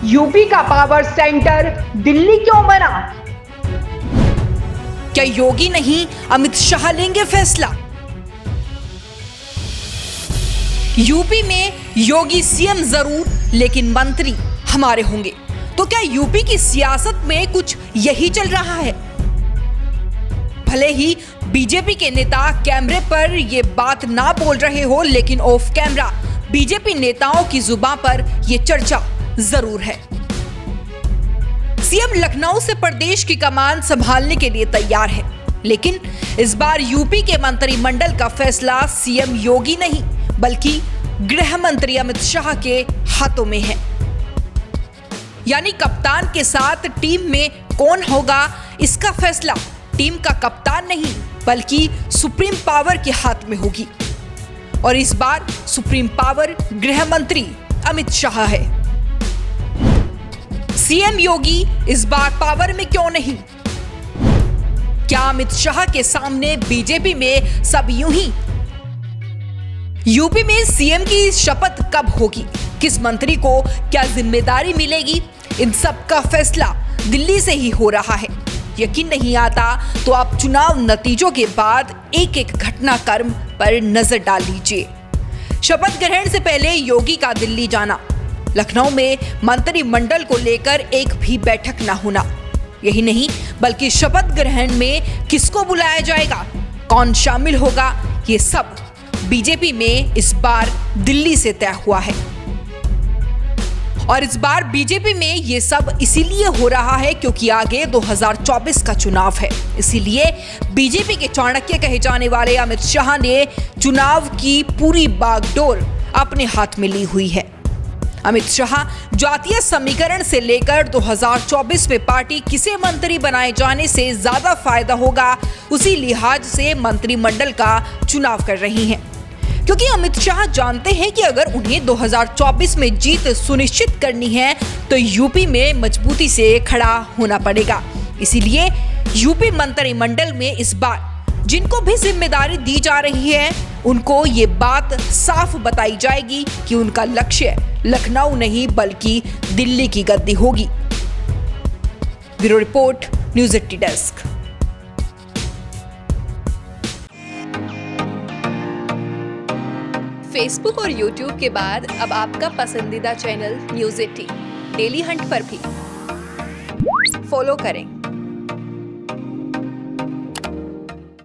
UP का power centre Delhi क्यों बना? क्या योगी नहीं अमित शाह लेंगे फैसला? यूपी में योगी सीएम जरूर, लेकिन मंत्री हमारे होंगे। तो क्या यूपी की सियासत में कुछ यही चल रहा है? भले ही बीजेपी के नेता कैमरे पर ये बात ना बोल रहे हो, लेकिन ऑफ कैमरा बीजेपी नेताओं की जुबान पर ये चर्चा जरूर है। सीएम लखनऊ से प्रदेश की कमान संभालने के लिए तैयार है, लेकिन इस बार यूपी के मंत्रिमंडल का फैसला सीएम योगी नहीं बल्कि गृह मंत्री अमित शाह के हाथों में है। यानी कप्तान के साथ टीम में कौन होगा, इसका फैसला टीम का कप्तान नहीं बल्कि सुप्रीम पावर के हाथ में होगी। और इस बार सुप्रीम पावर गृह मंत्री अमित शाह है। सीएम योगी इस बार पावर में क्यों नहीं? क्या अमित शाह के सामने बीजेपी में सब यूं ही? यूपी में सीएम की शपथ कब होगी, किस मंत्री को क्या जिम्मेदारी मिलेगी, इन सब का फैसला दिल्ली से ही हो रहा है। यकीन नहीं आता तो आप चुनाव नतीजों के बाद एक एक घटनाक्रम पर नजर डाल लीजिए। शपथ ग्रहण से पहले योगी का दिल्ली जाना, लखनऊ में मंत्रिमंडल को लेकर एक भी बैठक ना होना, यही नहीं बल्कि शपथ ग्रहण में किसको बुलाया जाएगा, कौन शामिल होगा, ये सब बीजेपी में इस बार दिल्ली से तय हुआ है। और इस बार बीजेपी में ये सब इसीलिए हो रहा है क्योंकि आगे 2024 का चुनाव है। इसीलिए बीजेपी के चाणक्य कहे जाने वाले अमित शाह ने चुनाव की पूरी बागडोर अपने हाथ में ली हुई है। अमित शाह जातीय समीकरण से लेकर 2024 में पार्टी किसे मंत्री बनाए जाने से ज्यादा फायदा होगा, उसी लिहाज से मंत्रिमंडल का चुनाव कर रही हैं। क्योंकि अमित शाह जानते हैं कि अगर उन्हें 2024 में जीत सुनिश्चित करनी है तो यूपी में मजबूती से खड़ा होना पड़ेगा। इसीलिए यूपी मंत्रिमंडल में इस बार जिनको भी जिम्मेदारी दी जा रही है, उनको ये बात साफ बताई जाएगी कि उनका लक्ष्य लखनऊ नहीं बल्कि दिल्ली की गद्दी होगी। Bureau report, news 80 desk. Facebook और यूट्यूब के बाद अब आपका पसंदीदा चैनल न्यूज 80 डेली हंट पर भी फॉलो करें।